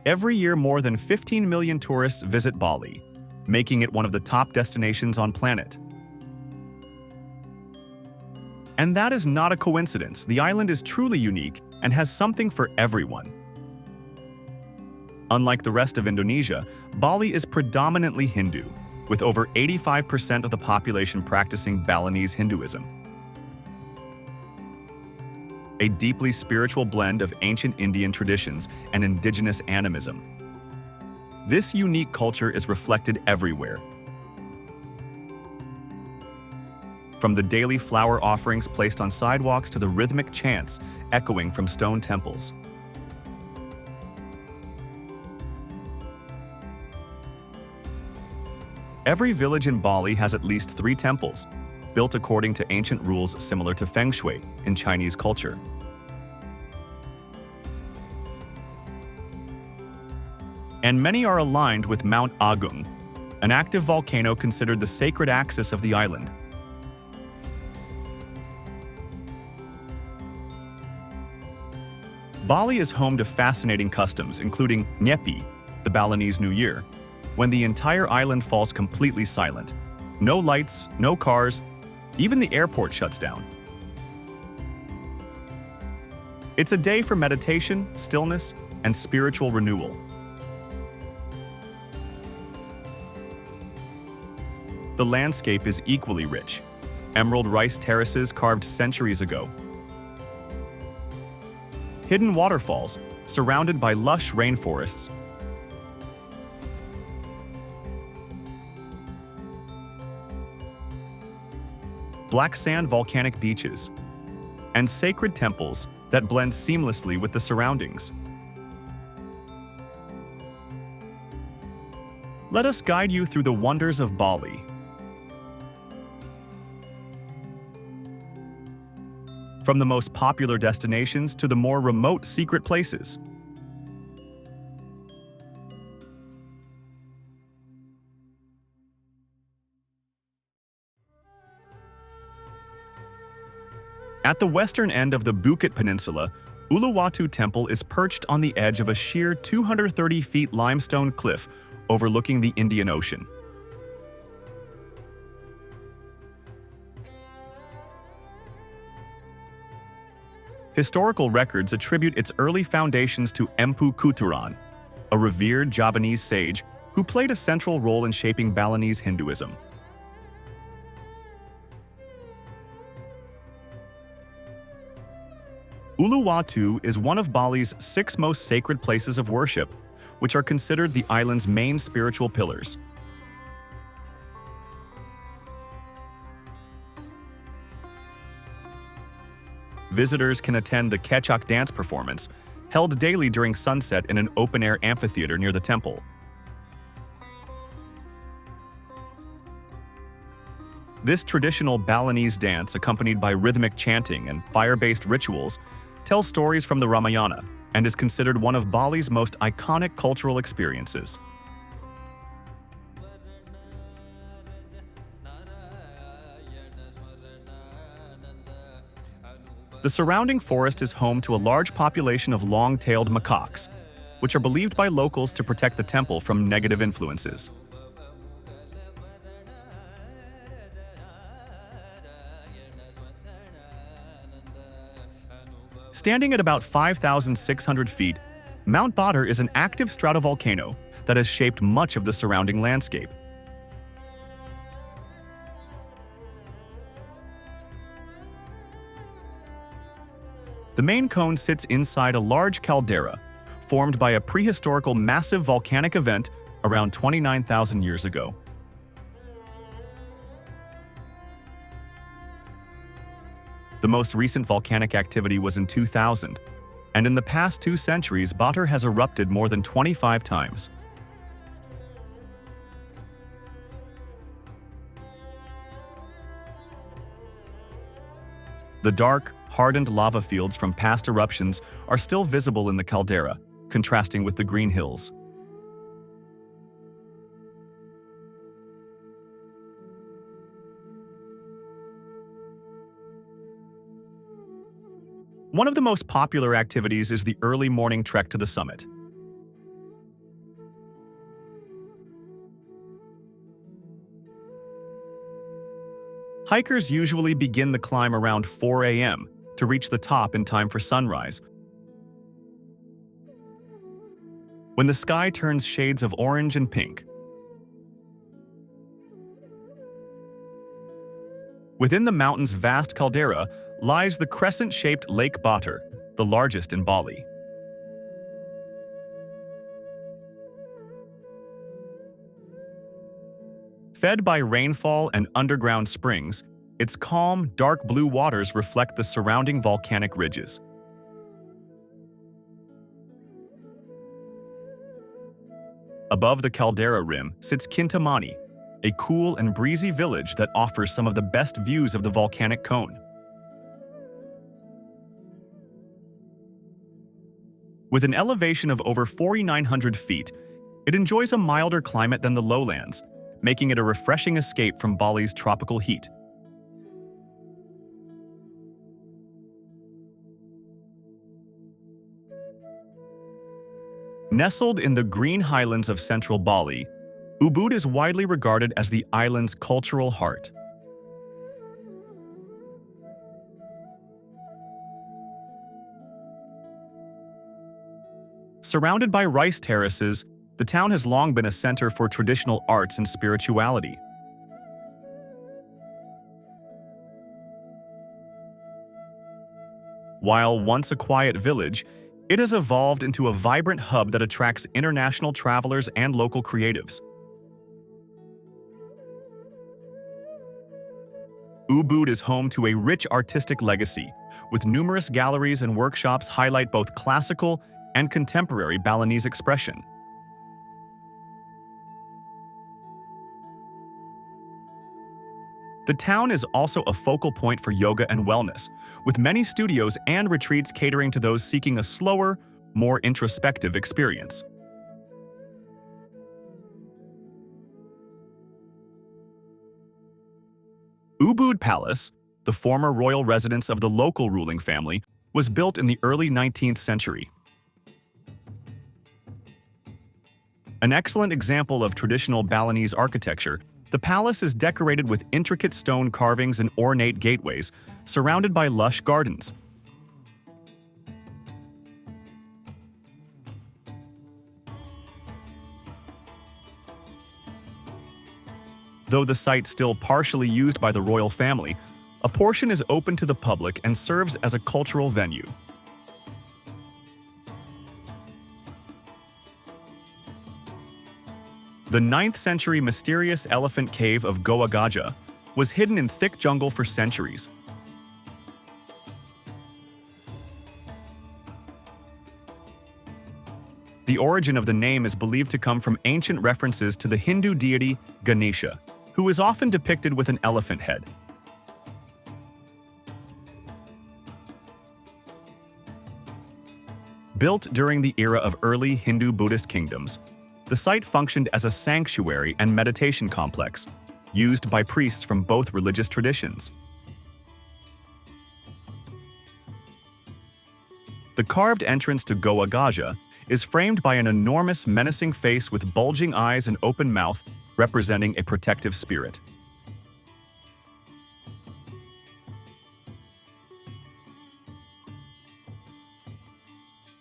Every year, more than 15 million tourists visit Bali, making it one of the top destinations on planet. And that is not a coincidence. The island is truly unique and has something for everyone. Unlike the rest of Indonesia, Bali is predominantly Hindu, with over 85% of the population practicing Balinese Hinduism, a deeply spiritual blend of ancient Indian traditions and indigenous animism. This unique culture is reflected everywhere. From the daily flower offerings placed on sidewalks to the rhythmic chants echoing from stone temples. Every village in Bali has at least 3 temples, built according to ancient rules similar to Feng Shui in Chinese culture. And many are aligned with Mount Agung, an active volcano considered the sacred axis of the island. Bali is home to fascinating customs, including Nyepi, the Balinese New Year, when the entire island falls completely silent. No lights, no cars, even the airport shuts down. It's a day for meditation, stillness, and spiritual renewal. The landscape is equally rich. Emerald rice terraces carved centuries ago. Hidden waterfalls, surrounded by lush rainforests. Black sand volcanic beaches, and sacred temples that blend seamlessly with the surroundings. Let us guide you through the wonders of Bali. From the most popular destinations to the more remote secret places. At the western end of the Bukit Peninsula, Uluwatu Temple is perched on the edge of a sheer 230 feet limestone cliff overlooking the Indian Ocean. Historical records attribute its early foundations to Empu Kuturan, a revered Javanese sage who played a central role in shaping Balinese Hinduism. Uluwatu is one of Bali's 6 most sacred places of worship, which are considered the island's main spiritual pillars. Visitors can attend the Kecak dance performance, held daily during sunset in an open-air amphitheater near the temple. This traditional Balinese dance, accompanied by rhythmic chanting and fire-based rituals, tells stories from the Ramayana and is considered one of Bali's most iconic cultural experiences. The surrounding forest is home to a large population of long-tailed macaques, which are believed by locals to protect the temple from negative influences. Standing at about 5,600 feet, Mount Batur is an active stratovolcano that has shaped much of the surrounding landscape. The main cone sits inside a large caldera, formed by a prehistorical massive volcanic event around 29,000 years ago. The most recent volcanic activity was in 2000, and in the past 2 centuries, Batur has erupted more than 25 times. The dark, hardened lava fields from past eruptions are still visible in the caldera, contrasting with the green hills. One of the most popular activities is the early morning trek to the summit. Hikers usually begin the climb around 4 a.m. to reach the top in time for sunrise. When the sky turns shades of orange and pink. Within the mountain's vast caldera lies the crescent-shaped Lake Batur, the largest in Bali. Fed by rainfall and underground springs, its calm, dark blue waters reflect the surrounding volcanic ridges. Above the caldera rim sits Kintamani, a cool and breezy village that offers some of the best views of the volcanic cone. With an elevation of over 4,900 feet, it enjoys a milder climate than the lowlands, making it a refreshing escape from Bali's tropical heat. Nestled in the green highlands of central Bali, Ubud is widely regarded as the island's cultural heart. Surrounded by rice terraces, the town has long been a center for traditional arts and spirituality. While once a quiet village, it has evolved into a vibrant hub that attracts international travelers and local creatives. Ubud is home to a rich artistic legacy, with numerous galleries and workshops highlight both classical and contemporary Balinese expression. The town is also a focal point for yoga and wellness, with many studios and retreats catering to those seeking a slower, more introspective experience. Ubud Palace, the former royal residence of the local ruling family, was built in the early 19th century. An excellent example of traditional Balinese architecture, the palace is decorated with intricate stone carvings and ornate gateways, surrounded by lush gardens. Though the site's still partially used by the royal family, a portion is open to the public and serves as a cultural venue. The 9th century mysterious elephant cave of Goa Gajah was hidden in thick jungle for centuries. The origin of the name is believed to come from ancient references to the Hindu deity Ganesha, who is often depicted with an elephant head. Built during the era of early Hindu-Buddhist kingdoms, the site functioned as a sanctuary and meditation complex, used by priests from both religious traditions. The carved entrance to Goa Gajah is framed by an enormous menacing face with bulging eyes and open mouth, representing a protective spirit.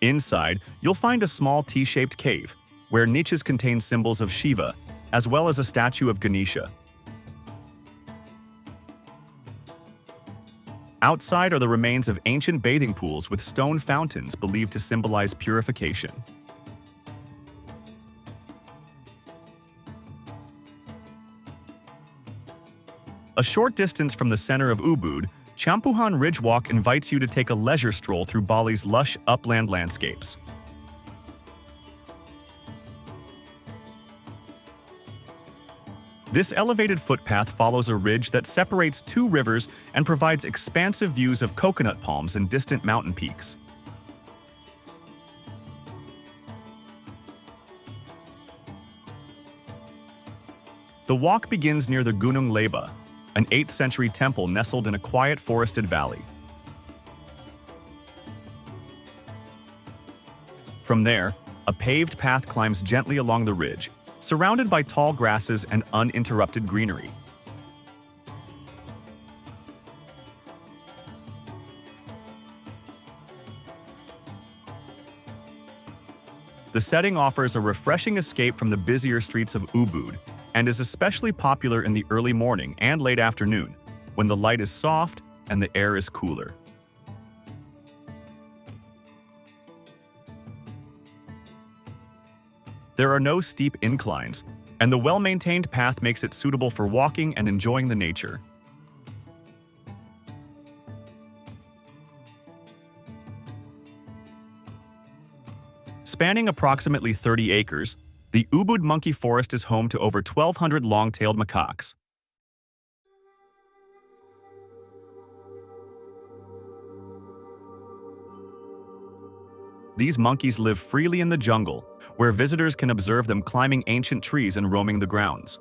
Inside, you'll find a small T-shaped cave, where niches contain symbols of Shiva, as well as a statue of Ganesha. Outside are the remains of ancient bathing pools with stone fountains believed to symbolize purification. A short distance from the center of Ubud, Champuhan Ridge Walk invites you to take a leisure stroll through Bali's lush upland landscapes. This elevated footpath follows a ridge that separates two rivers and provides expansive views of coconut palms and distant mountain peaks. The walk begins near the Gunung Leba, an 8th century temple nestled in a quiet forested valley. From there, a paved path climbs gently along the ridge, surrounded by tall grasses and uninterrupted greenery. The setting offers a refreshing escape from the busier streets of Ubud and is especially popular in the early morning and late afternoon, when the light is soft and the air is cooler. There are no steep inclines, and the well-maintained path makes it suitable for walking and enjoying the nature. Spanning approximately 30 acres, the Ubud monkey forest is home to over 1,200 long-tailed macaques. These monkeys live freely in the jungle, where visitors can observe them climbing ancient trees and roaming the grounds.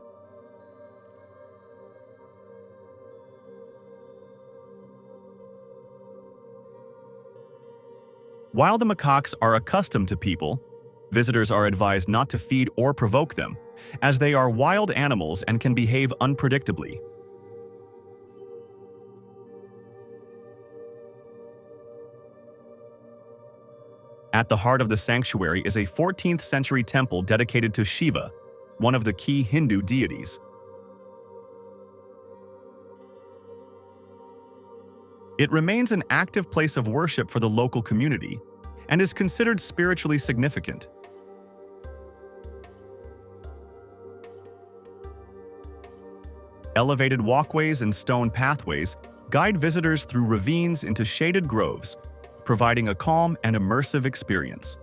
While the macaques are accustomed to people, visitors are advised not to feed or provoke them, as they are wild animals and can behave unpredictably. At the heart of the sanctuary is a 14th-century temple dedicated to Shiva, one of the key Hindu deities. It remains an active place of worship for the local community and is considered spiritually significant. Elevated walkways and stone pathways guide visitors through ravines into shaded groves, providing a calm and immersive experience.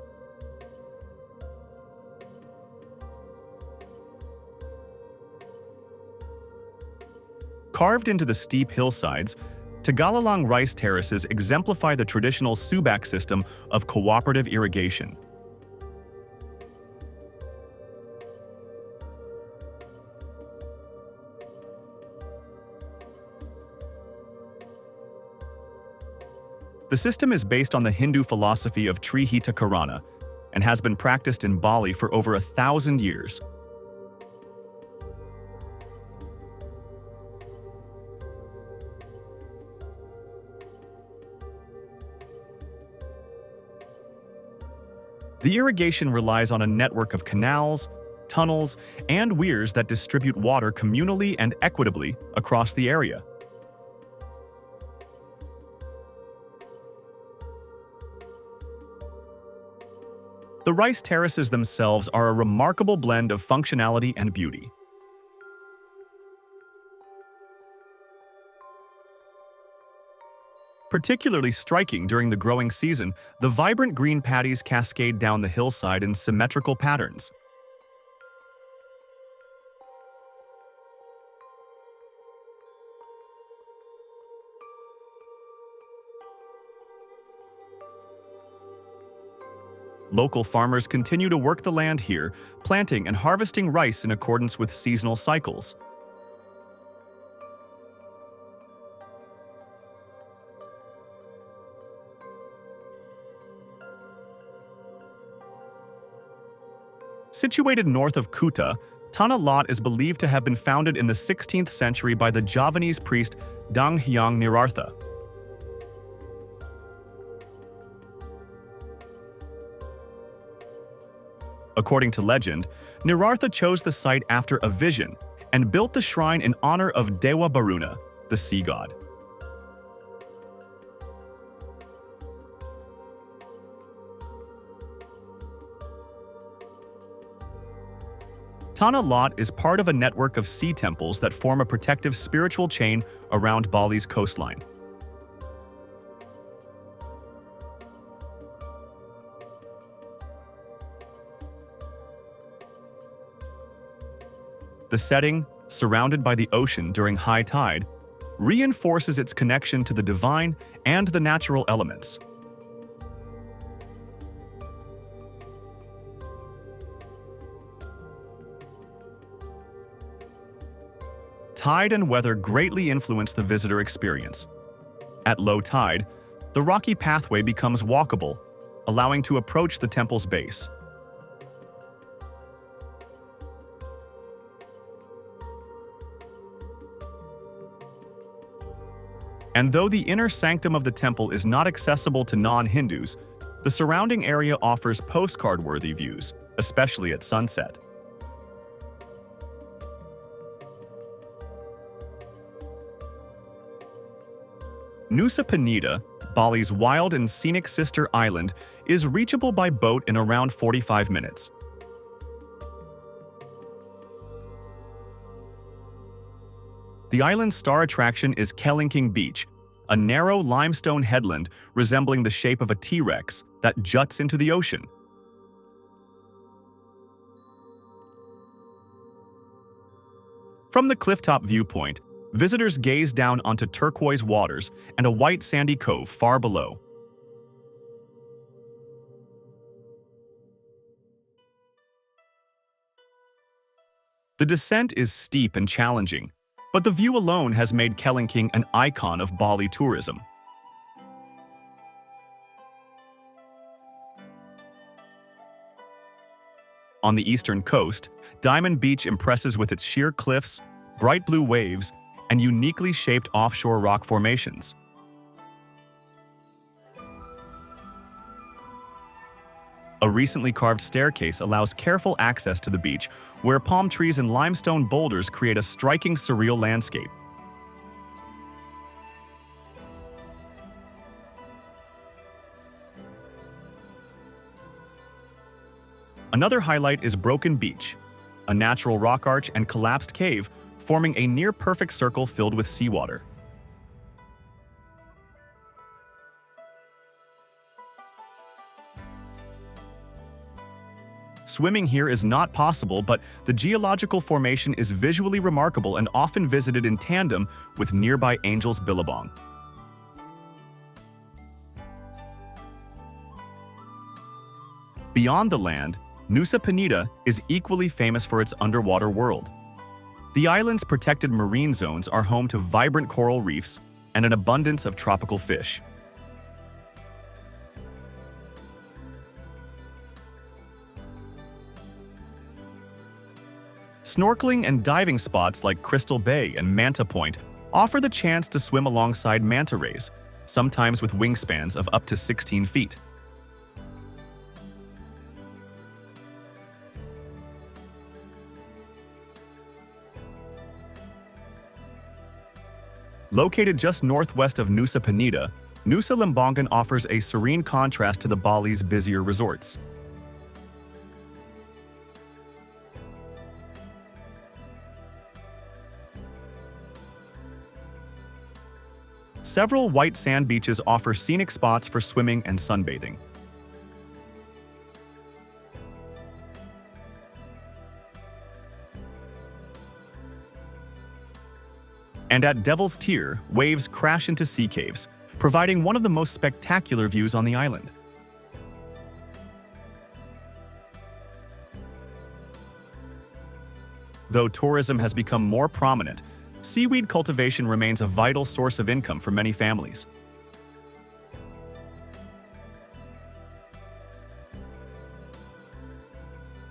Carved into the steep hillsides, Tegenungan rice terraces exemplify the traditional subak system of cooperative irrigation. The system is based on the Hindu philosophy of Trihita Karana and has been practiced in Bali for over 1,000 years. The irrigation relies on a network of canals, tunnels, and weirs that distribute water communally and equitably across the area. The rice terraces themselves are a remarkable blend of functionality and beauty. Particularly striking during the growing season, the vibrant green paddies cascade down the hillside in symmetrical patterns. Local farmers continue to work the land here, planting and harvesting rice in accordance with seasonal cycles. Situated north of Kuta, Tanah Lot is believed to have been founded in the 16th century by the Javanese priest Dang Hyang Nirartha. According to legend, Nirartha chose the site after a vision and built the shrine in honor of Dewa Baruna, the sea god. Tanah Lot is part of a network of sea temples that form a protective spiritual chain around Bali's coastline. The setting, surrounded by the ocean during high tide, reinforces its connection to the divine and the natural elements. Tide and weather greatly influence the visitor experience. At low tide, the rocky pathway becomes walkable, allowing to approach the temple's base. And though the inner sanctum of the temple is not accessible to non-Hindus, The surrounding area offers postcard-worthy views, especially at sunset. Nusa Penida, Bali's wild and scenic sister island, is reachable by boat in around 45 minutes. The island's star attraction is Kelingking Beach, a narrow limestone headland resembling the shape of a T-Rex that juts into the ocean. From the clifftop viewpoint, visitors gaze down onto turquoise waters and a white sandy cove far below. The descent is steep and challenging, but the view alone has made Kelingking an icon of Bali tourism. On the eastern coast, Diamond Beach impresses with its sheer cliffs, bright blue waves, and uniquely shaped offshore rock formations. A recently carved staircase allows careful access to the beach, where palm trees and limestone boulders create a striking surreal landscape. Another highlight is Broken Beach, a natural rock arch and collapsed cave forming a near-perfect circle filled with seawater. Swimming here is not possible, but the geological formation is visually remarkable and often visited in tandem with nearby Angel's Billabong. Beyond the land, Nusa Penida is equally famous for its underwater world. The island's protected marine zones are home to vibrant coral reefs and an abundance of tropical fish. Snorkeling and diving spots like Crystal Bay and Manta Point offer the chance to swim alongside manta rays, sometimes with wingspans of up to 16 feet. Located just northwest of Nusa Penida, Nusa Lembongan offers a serene contrast to the Bali's busier resorts. Several white sand beaches offer scenic spots for swimming and sunbathing. And at Devil's Tier, waves crash into sea caves, providing one of the most spectacular views on the island. Though tourism has become more prominent, seaweed cultivation remains a vital source of income for many families.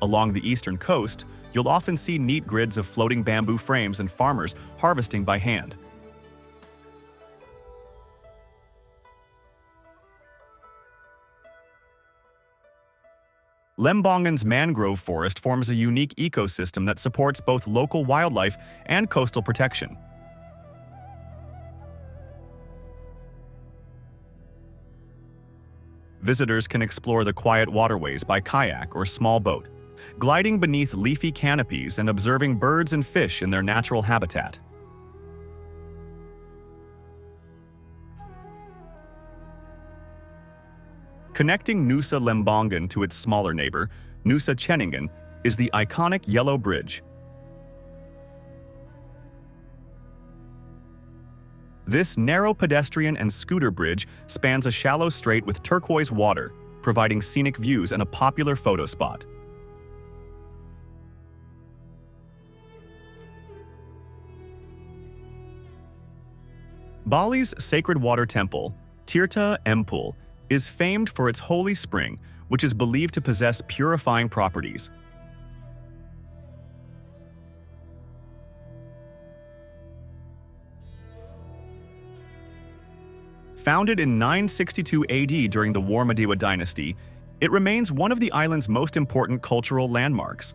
Along the eastern coast, you'll often see neat grids of floating bamboo frames and farmers harvesting by hand. Lembongan's mangrove forest forms a unique ecosystem that supports both local wildlife and coastal protection. Visitors can explore the quiet waterways by kayak or small boat, gliding beneath leafy canopies and observing birds and fish in their natural habitat. Connecting Nusa Lembongan to its smaller neighbor, Nusa Tegenungan, is the iconic Yellow Bridge. This narrow pedestrian and scooter bridge spans a shallow strait with turquoise water, providing scenic views and a popular photo spot. Bali's sacred water temple, Tirta Empul, is famed for its holy spring, which is believed to possess purifying properties. Founded in 962 AD during the Warmadiwa dynasty, it remains one of the island's most important cultural landmarks.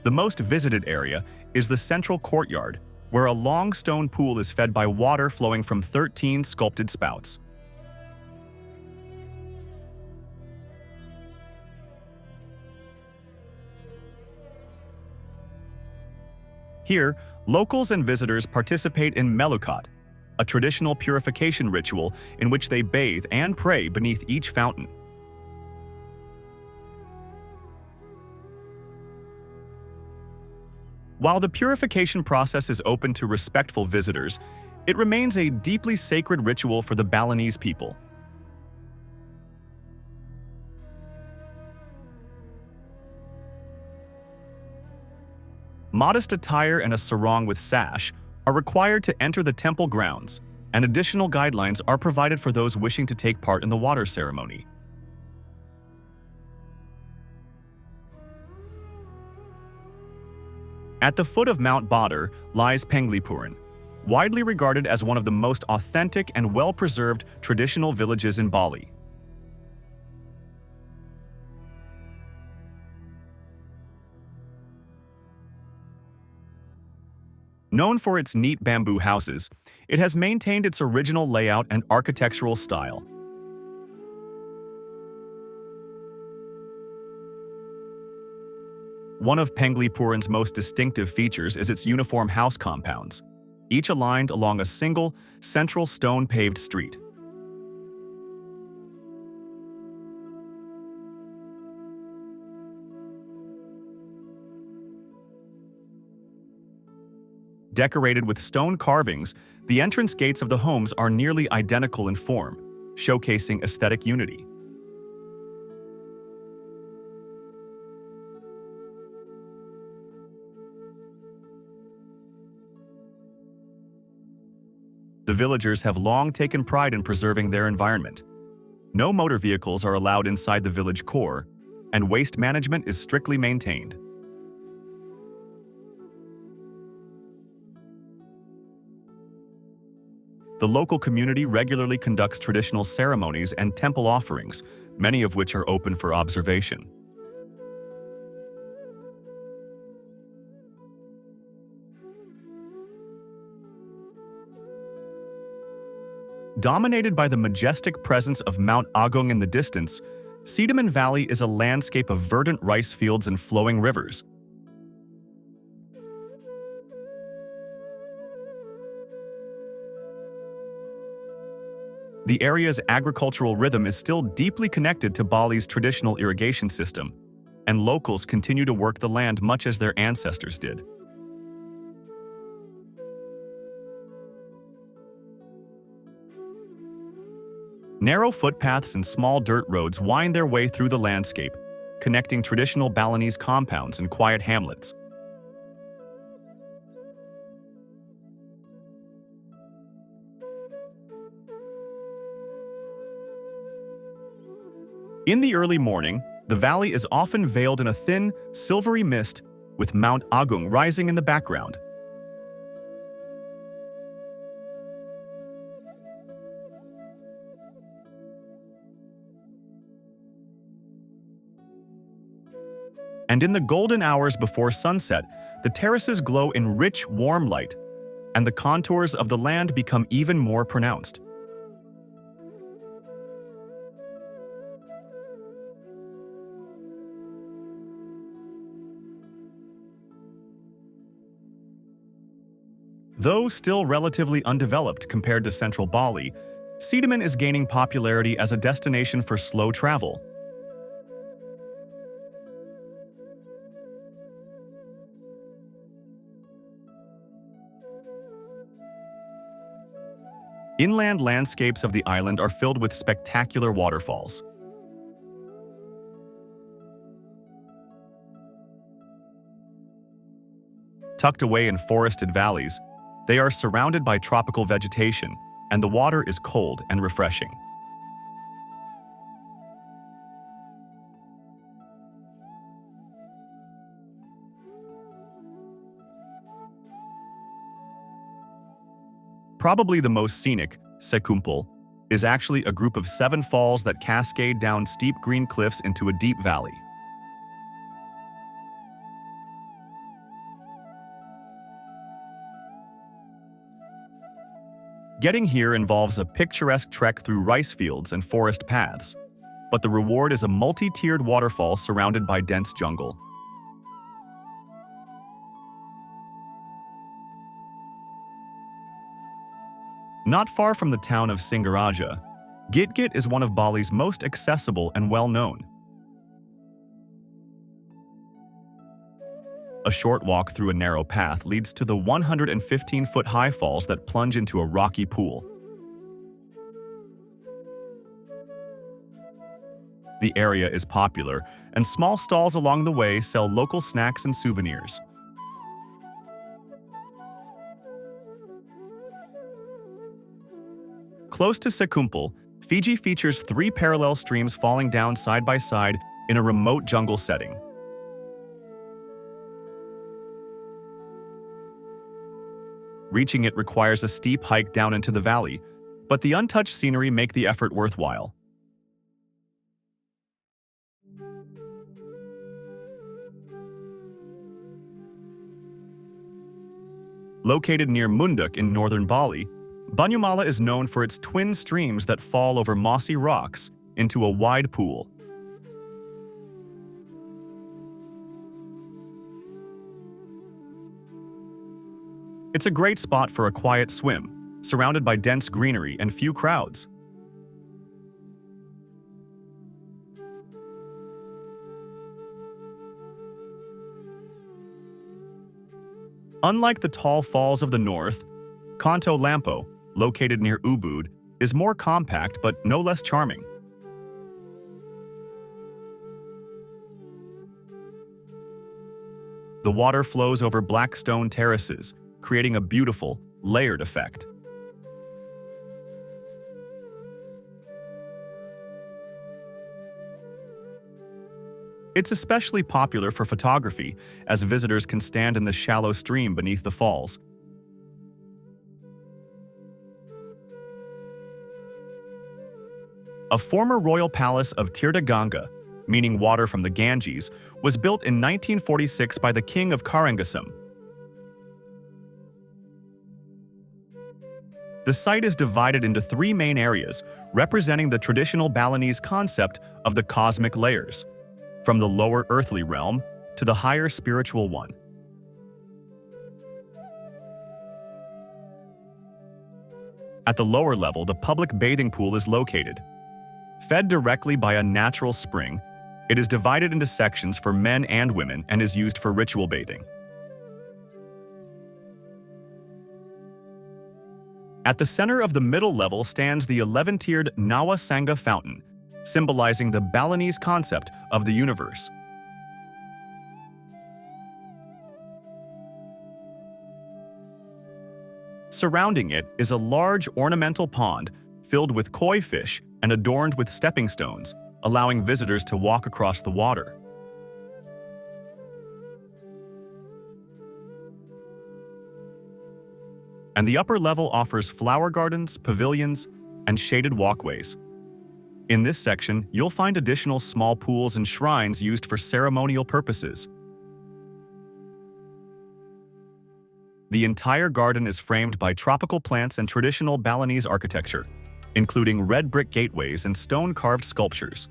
The most visited area is the central courtyard, where a long stone pool is fed by water flowing from 13 sculpted spouts. Here, locals and visitors participate in melukat, a traditional purification ritual in which they bathe and pray beneath each fountain. While the purification process is open to respectful visitors, it remains a deeply sacred ritual for the Balinese people. Modest attire and a sarong with sash are required to enter the temple grounds, and additional guidelines are provided for those wishing to take part in the water ceremony. At the foot of Mount Batur lies Penglipuran, widely regarded as one of the most authentic and well-preserved traditional villages in Bali. Known for its neat bamboo houses, it has maintained its original layout and architectural style. One of Penglipuran's most distinctive features is its uniform house compounds, each aligned along a single, central stone-paved street. Decorated with stone carvings, the entrance gates of the homes are nearly identical in form, showcasing aesthetic unity. The villagers have long taken pride in preserving their environment. No motor vehicles are allowed inside the village core, and waste management is strictly maintained. The local community regularly conducts traditional ceremonies and temple offerings, many of which are open for observation. Dominated by the majestic presence of Mount Agung in the distance, Sedaman Valley is a landscape of verdant rice fields and flowing rivers. The area's agricultural rhythm is still deeply connected to Bali's traditional irrigation system, and locals continue to work the land much as their ancestors did. Narrow footpaths and small dirt roads wind their way through the landscape, connecting traditional Balinese compounds and quiet hamlets. In the early morning, the valley is often veiled in a thin, silvery mist, with Mount Agung rising in the background. And in the golden hours before sunset, the terraces glow in rich, warm light, and the contours of the land become even more pronounced. Though still relatively undeveloped compared to central Bali, Sedaman is gaining popularity as a destination for slow travel. Inland landscapes of the island are filled with spectacular waterfalls. Tucked away in forested valleys, they are surrounded by tropical vegetation, and the water is cold and refreshing. Probably the most scenic, Sekumpul, is actually a group of 7 falls that cascade down steep green cliffs into a deep valley. Getting here involves a picturesque trek through rice fields and forest paths, but the reward is a multi-tiered waterfall surrounded by dense jungle. Not far from the town of Singaraja, Gitgit is one of Bali's most accessible and well-known. A short walk through a narrow path leads to the 115-foot-high falls that plunge into a rocky pool. The area is popular, and small stalls along the way sell local snacks and souvenirs. Close to Sekumpul, Fiji features 3 parallel streams falling down side by side in a remote jungle setting. Reaching it requires a steep hike down into the valley, but the untouched scenery make the effort worthwhile. Located near Munduk in northern Bali, Banyumala is known for its twin streams that fall over mossy rocks into a wide pool. It's a great spot for a quiet swim, surrounded by dense greenery and few crowds. Unlike the tall falls of the north, Kanto Lampo, located near Ubud, is more compact but no less charming. The water flows over black stone terraces, creating a beautiful, layered effect. It's especially popular for photography, as visitors can stand in the shallow stream beneath the falls. A former royal palace of Tirtaganga, meaning water from the Ganges, was built in 1946 by the king of Karangasem. The site is divided into 3 main areas, representing the traditional Balinese concept of the cosmic layers, from the lower earthly realm to the higher spiritual one. At the lower level, the public bathing pool is located. Fed directly by a natural spring, it is divided into sections for men and women and is used for ritual bathing. At the center of the middle level stands the 11-tiered Nawa Sangha fountain, symbolizing the Balinese concept of the universe. Surrounding it is a large ornamental pond filled with koi fish and adorned with stepping stones, allowing visitors to walk across the water. And the upper level offers flower gardens, pavilions, and shaded walkways. In this section, you'll find additional small pools and shrines used for ceremonial purposes. The entire garden is framed by tropical plants and traditional Balinese architecture, including red brick gateways and stone-carved sculptures.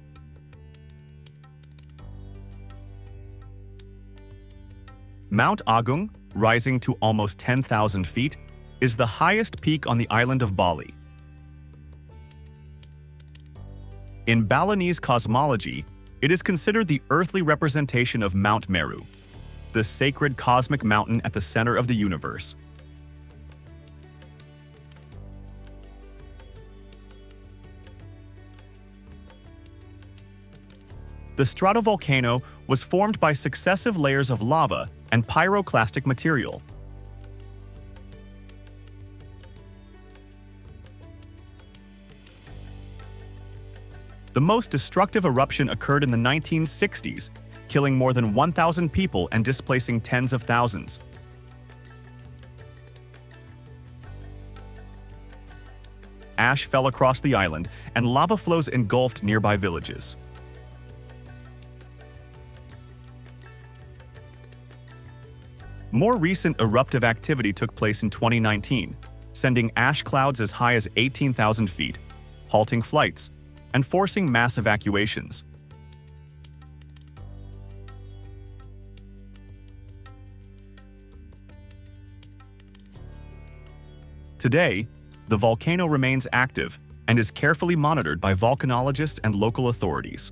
Mount Agung, rising to almost 10,000 feet, is the highest peak on the island of Bali. In Balinese cosmology, it is considered the earthly representation of Mount Meru, the sacred cosmic mountain at the center of the universe. The stratovolcano was formed by successive layers of lava and pyroclastic material. The most destructive eruption occurred in the 1960s, killing more than 1,000 people and displacing tens of thousands. ash fell across the island and lava flows engulfed nearby villages. More recent eruptive activity took place in 2019, sending ash clouds as high as 18,000 feet, halting flights, and forcing mass evacuations. Today, the volcano remains active and is carefully monitored by volcanologists and local authorities.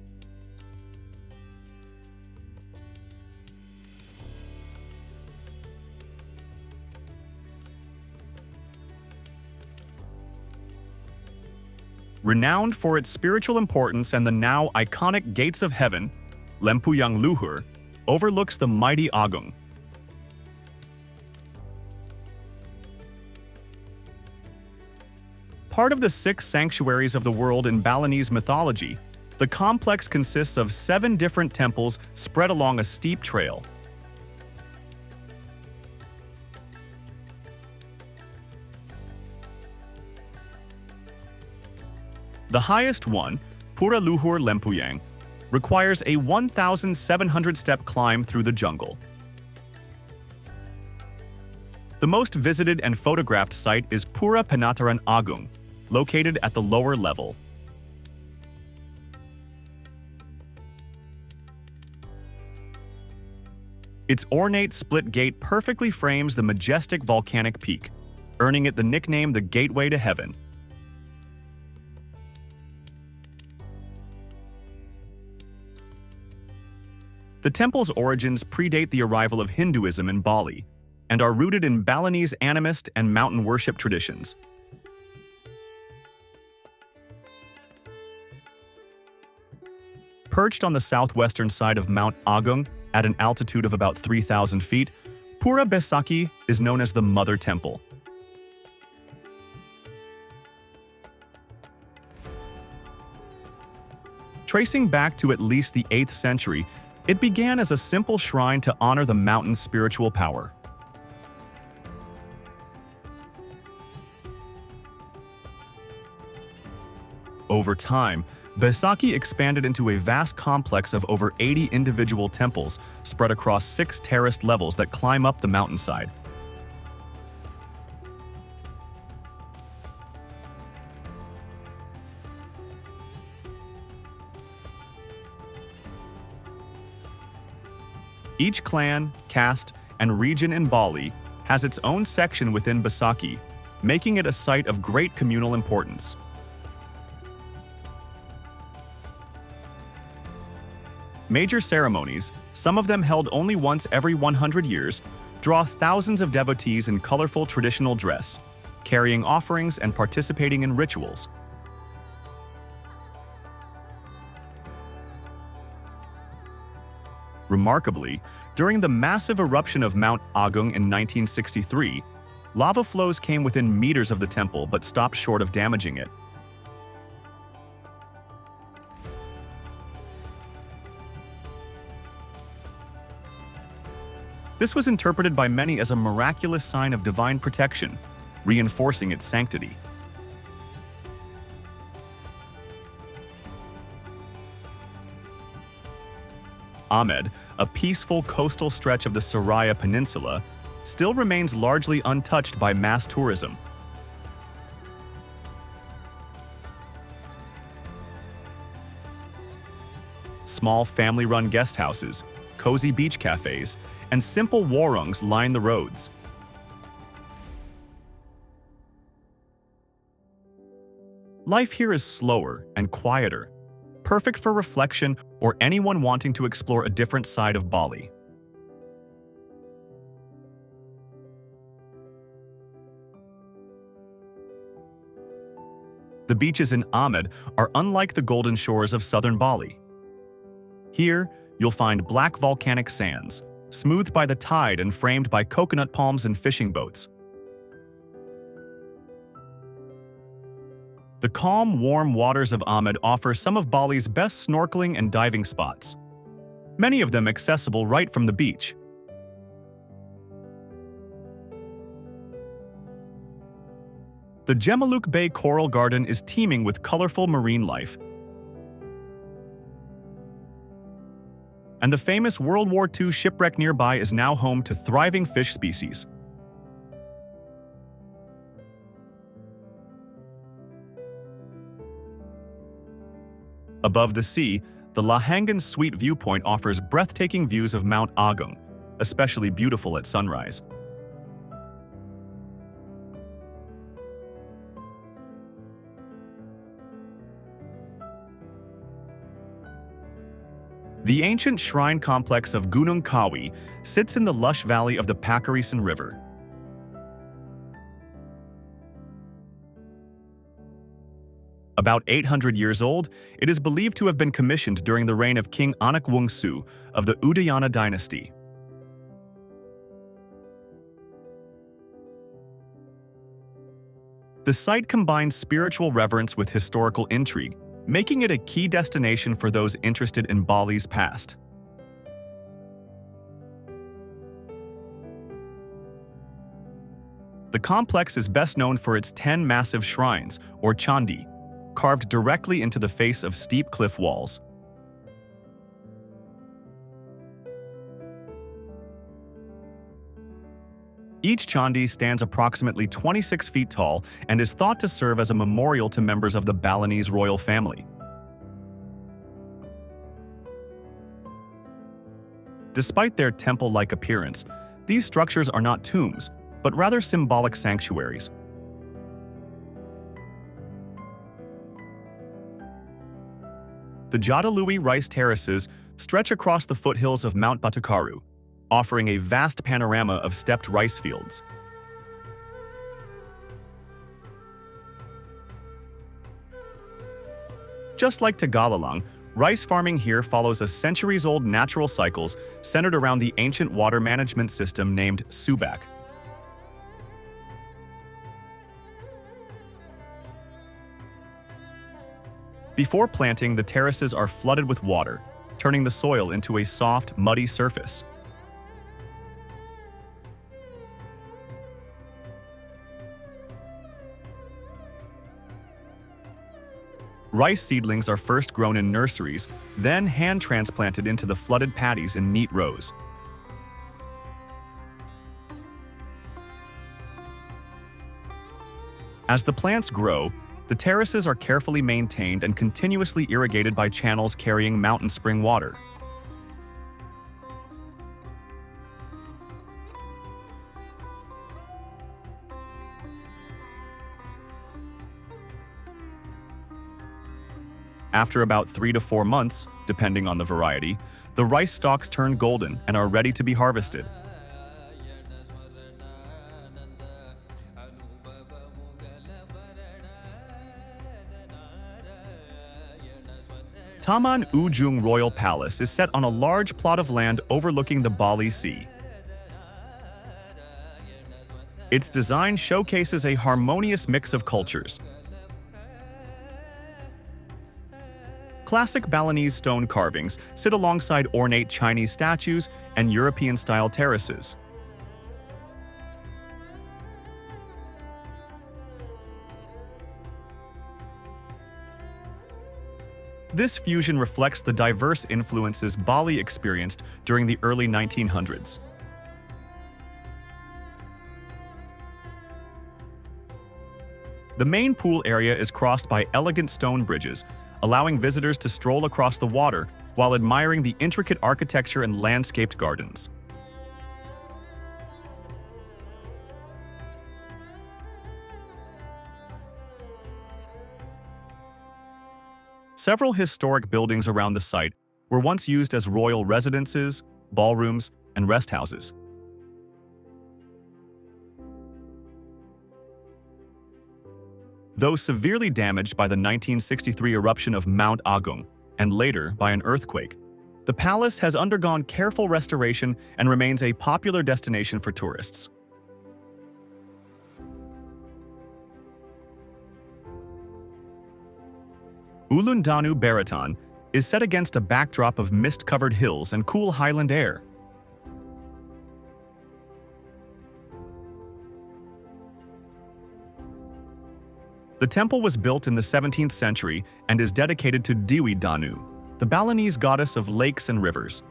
Renowned for its spiritual importance and the now iconic Gates of Heaven, Lempuyang Luhur overlooks the mighty Agung. Part of the 6 sanctuaries of the world in Balinese mythology, the complex consists of 7 different temples spread along a steep trail. The highest one, Pura Luhur Lempuyang, requires a 1,700-step climb through the jungle. The most visited and photographed site is Pura Penataran Agung, located at the lower level. Its ornate split gate perfectly frames the majestic volcanic peak, earning it the nickname the Gateway to Heaven. The temple's origins predate the arrival of Hinduism in Bali and are rooted in Balinese animist and mountain worship traditions. Perched on the southwestern side of Mount Agung at an altitude of about 3,000 feet, Pura Besakih is known as the Mother Temple. Tracing back to at least the 8th century, it began as a simple shrine to honor the mountain's spiritual power. Over time, Besakih expanded into a vast complex of over 80 individual temples spread across 6 terraced levels that climb up the mountainside. Each clan, caste, and region in Bali has its own section within Besakih, making it a site of great communal importance. Major ceremonies, some of them held only once every 100 years, draw thousands of devotees in colorful traditional dress, carrying offerings and participating in rituals. Remarkably, during the massive eruption of Mount Agung in 1963, lava flows came within meters of the temple but stopped short of damaging it. This was interpreted by many as a miraculous sign of divine protection, reinforcing its sanctity. Amed, a peaceful coastal stretch of the Soraya Peninsula, still remains largely untouched by mass tourism. Small family-run guest houses, cozy beach cafes, and simple warungs line the roads. Life here is slower and quieter, perfect for reflection or anyone wanting to explore a different side of Bali. The beaches in Amed are unlike the golden shores of southern Bali. Here, you'll find black volcanic sands, smoothed by the tide and framed by coconut palms and fishing boats. The calm, warm waters of Amed offer some of Bali's best snorkeling and diving spots, many of them accessible right from the beach. The Gemaluk Bay Coral Garden is teeming with colorful marine life. And the famous World War II shipwreck nearby is now home to thriving fish species. Above the sea, the Lahangan Sweet Viewpoint offers breathtaking views of Mount Agung, especially beautiful at sunrise. The ancient shrine complex of Gunung Kawi sits in the lush valley of the Pakarisan River. About 800 years old, it is believed to have been commissioned during the reign of King Anak Wungsu of the Udayana dynasty. The site combines spiritual reverence with historical intrigue, making it a key destination for those interested in Bali's past. The complex is best known for its 10 massive shrines, or chandi, carved directly into the face of steep cliff walls. Each chandi stands approximately 26 feet tall and is thought to serve as a memorial to members of the Balinese royal family. Despite their temple-like appearance, these structures are not tombs, but rather symbolic sanctuaries. The Jadalui rice terraces stretch across the foothills of Mount Batur, offering a vast panorama of stepped rice fields. Just like Tagalalang, rice farming here follows a centuries-old natural cycles centered around the ancient water management system named Subak. Before planting, the terraces are flooded with water, turning the soil into a soft, muddy surface. Rice seedlings are first grown in nurseries, then hand-transplanted into the flooded paddies in neat rows. As the plants grow, the terraces are carefully maintained and continuously irrigated by channels carrying mountain spring water. After about 3 to 4 months, depending on the variety, the rice stalks turn golden and are ready to be harvested. Taman Ujung Royal Palace is set on a large plot of land overlooking the Bali Sea. Its design showcases a harmonious mix of cultures. Classic Balinese stone carvings sit alongside ornate Chinese statues and European-style terraces. This fusion reflects the diverse influences Bali experienced during the early 1900s. The main pool area is crossed by elegant stone bridges, allowing visitors to stroll across the water while admiring the intricate architecture and landscaped gardens. Several historic buildings around the site were once used as royal residences, ballrooms, and rest houses. Though severely damaged by the 1963 eruption of Mount Agung and later by an earthquake, the palace has undergone careful restoration and remains a popular destination for tourists. Uluwatu Baritan is set against a backdrop of mist-covered hills and cool highland air. The temple was built in the 17th century and is dedicated to Dewi Danu, the Balinese goddess of lakes and rivers,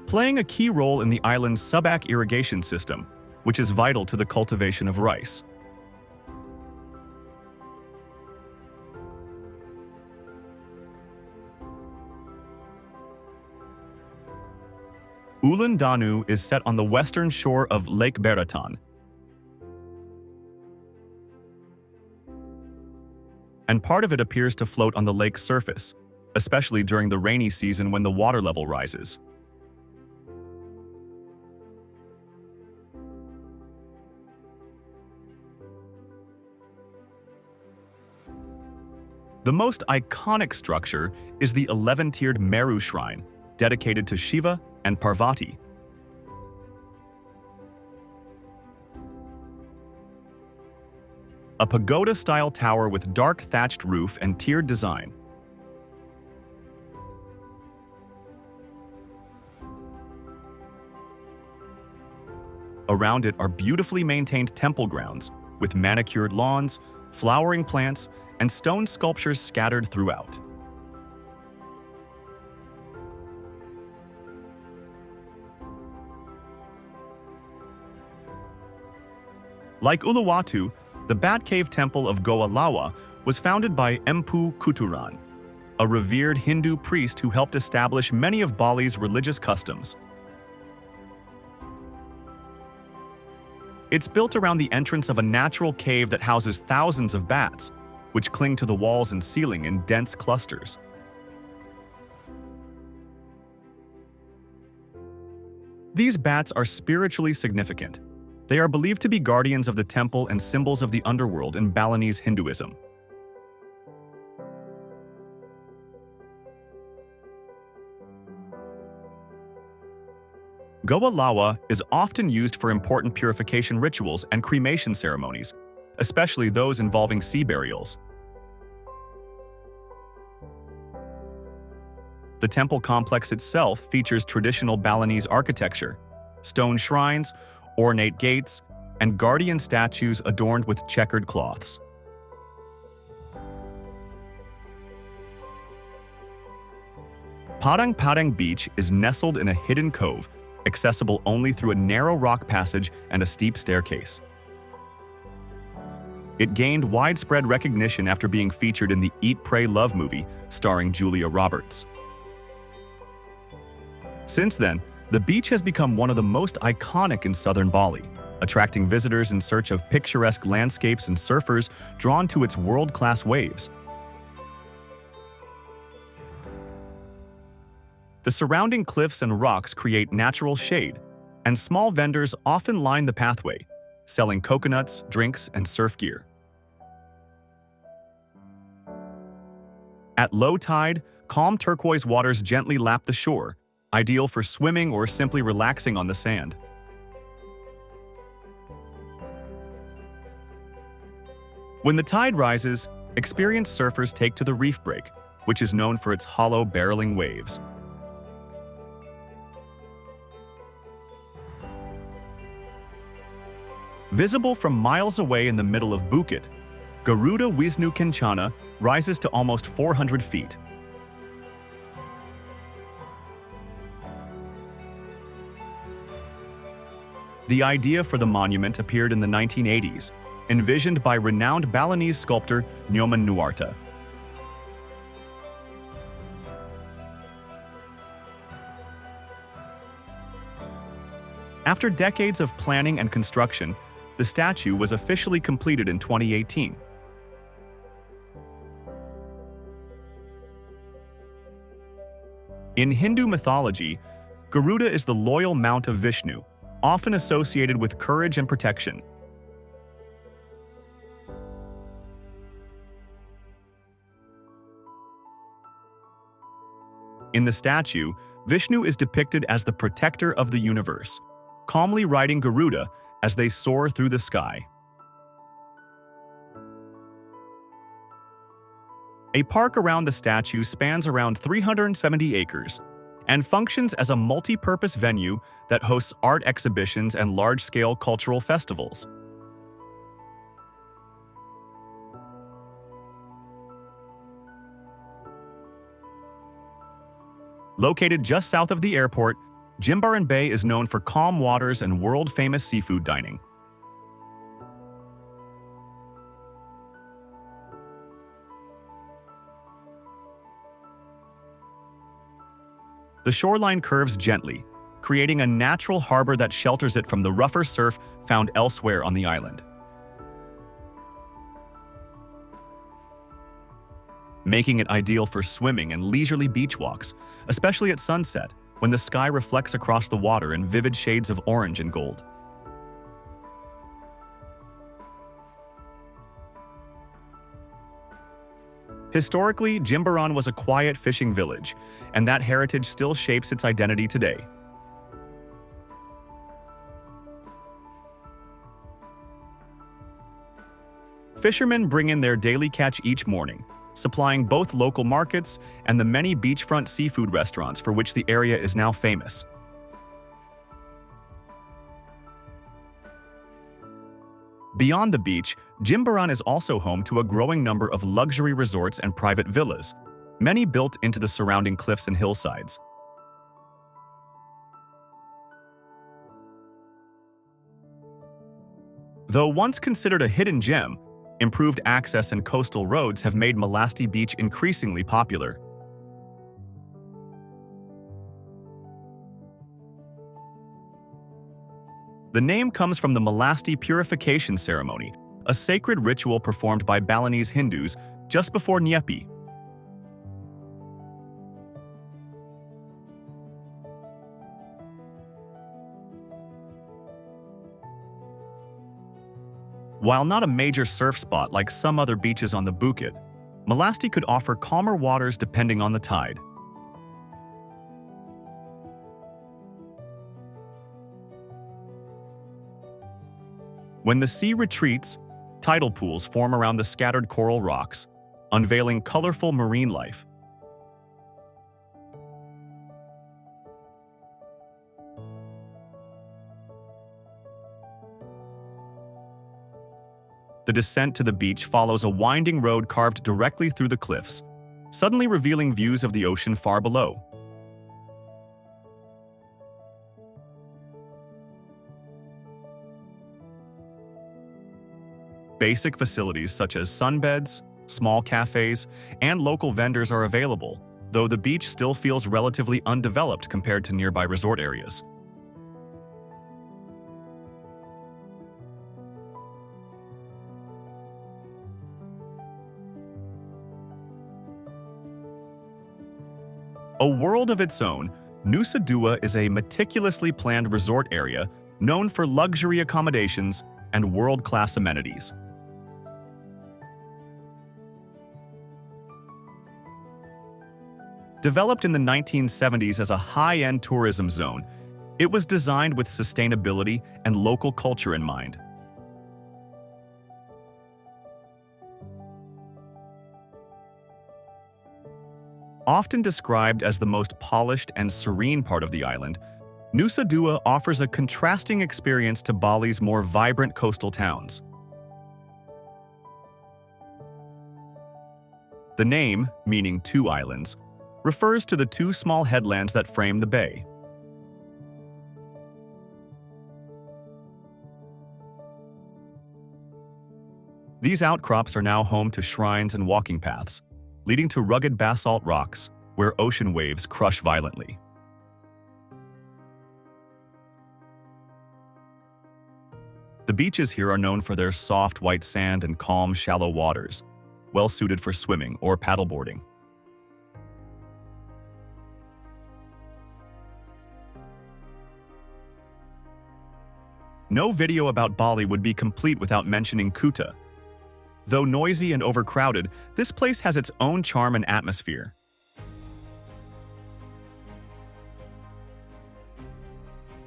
playing a key role in the island's Subak irrigation system, which is vital to the cultivation of rice. Ulan Danu is set on the western shore of Lake Beratan, and part of it appears to float on the lake's surface, especially during the rainy season when the water level rises. The most iconic structure is the 11-tiered Meru Shrine, dedicated to Shiva and Parvati. A pagoda-style tower with dark thatched roof and tiered design. Around it are beautifully maintained temple grounds, with manicured lawns, flowering plants, and stone sculptures scattered throughout. Like Uluwatu, the Bat Cave Temple of Goa Lawa was founded by Empu Kuturan, a revered Hindu priest who helped establish many of Bali's religious customs. It's built around the entrance of a natural cave that houses thousands of bats, which cling to the walls and ceiling in dense clusters. These bats are spiritually significant. They are believed to be guardians of the temple and symbols of the underworld in Balinese Hinduism. Goa Lawa is often used for important purification rituals and cremation ceremonies, especially those involving sea burials. The temple complex itself features traditional Balinese architecture, stone shrines, ornate gates, and guardian statues adorned with checkered cloths. Padang Padang Beach is nestled in a hidden cove, accessible only through a narrow rock passage and a steep staircase. It gained widespread recognition after being featured in the Eat, Pray, Love movie starring Julia Roberts. Since then, the beach has become one of the most iconic in southern Bali, attracting visitors in search of picturesque landscapes and surfers drawn to its world-class waves. The surrounding cliffs and rocks create natural shade, and small vendors often line the pathway, selling coconuts, drinks, and surf gear. At low tide, calm turquoise waters gently lap the shore, ideal for swimming or simply relaxing on the sand. When the tide rises, experienced surfers take to the reef break, which is known for its hollow, barreling waves. Visible from miles away in the middle of Bukit, Garuda Wisnu Kencana rises to almost 400 feet. The idea for the monument appeared in the 1980s, envisioned by renowned Balinese sculptor Nyoman Nuarta. After decades of planning and construction, the statue was officially completed in 2018. In Hindu mythology, Garuda is the loyal mount of Vishnu, often associated with courage and protection. In the statue, Vishnu is depicted as the protector of the universe, calmly riding Garuda as they soar through the sky. A park around the statue spans around 370 acres and functions as a multi-purpose venue that hosts art exhibitions and large-scale cultural festivals. Located just south of the airport, Jimbaran Bay is known for calm waters and world-famous seafood dining. The shoreline curves gently, creating a natural harbor that shelters it from the rougher surf found elsewhere on the island. Making it ideal for swimming and leisurely beach walks, especially at sunset, when the sky reflects across the water in vivid shades of orange and gold. Historically, Jimbaran was a quiet fishing village, and that heritage still shapes its identity today. Fishermen bring in their daily catch each morning, supplying both local markets and the many beachfront seafood restaurants for which the area is now famous. Beyond the beach, Jimbaran is also home to a growing number of luxury resorts and private villas, many built into the surrounding cliffs and hillsides. Though once considered a hidden gem, improved access and coastal roads have made Melasti Beach increasingly popular. The name comes from the Melasti purification ceremony, a sacred ritual performed by Balinese Hindus just before Nyepi. While not a major surf spot like some other beaches on the Bukit, Melasti could offer calmer waters depending on the tide. When the sea retreats, tidal pools form around the scattered coral rocks, unveiling colorful marine life. The descent to the beach follows a winding road carved directly through the cliffs, suddenly revealing views of the ocean far below. Basic facilities such as sunbeds, small cafes, and local vendors are available, though the beach still feels relatively undeveloped compared to nearby resort areas. A world of its own, Nusa Dua is a meticulously planned resort area known for luxury accommodations and world-class amenities. Developed in the 1970s as a high-end tourism zone, it was designed with sustainability and local culture in mind. Often described as the most polished and serene part of the island, Nusa Dua offers a contrasting experience to Bali's more vibrant coastal towns. The name, meaning two islands, refers to the two small headlands that frame the bay. These outcrops are now home to shrines and walking paths, leading to rugged basalt rocks where ocean waves crush violently. The beaches here are known for their soft white sand and calm, shallow waters, well suited for swimming or paddleboarding. No video about Bali would be complete without mentioning Kuta. Though noisy and overcrowded, this place has its own charm and atmosphere.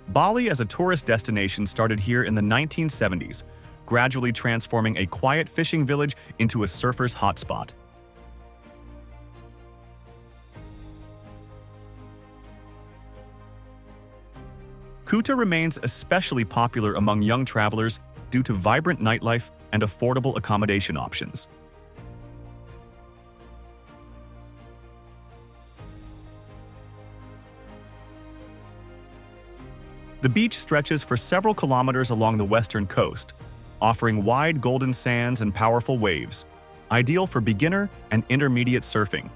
Bali as a tourist destination started here in the 1970s, gradually transforming a quiet fishing village into a surfer's hotspot. Kuta remains especially popular among young travelers due to vibrant nightlife and affordable accommodation options. The beach stretches for several kilometers along the western coast, offering wide golden sands and powerful waves, ideal for beginner and intermediate surfing.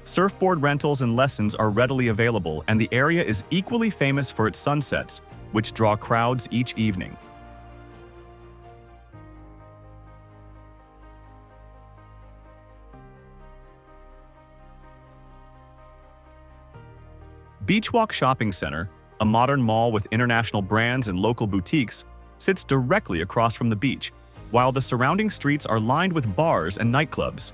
Surfboard rentals and lessons are readily available, and the area is equally famous for its sunsets, which draw crowds each evening. Beachwalk Shopping Center, a modern mall with international brands and local boutiques, sits directly across from the beach, while the surrounding streets are lined with bars and nightclubs.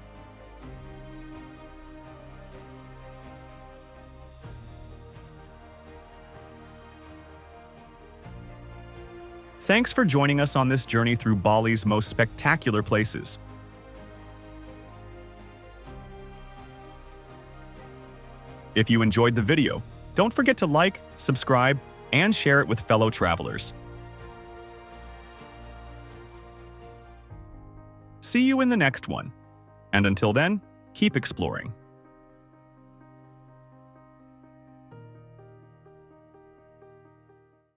Thanks for joining us on this journey through Bali's most spectacular places. If you enjoyed the video, don't forget to like, subscribe, and share it with fellow travelers. See you in the next one. And until then, keep exploring.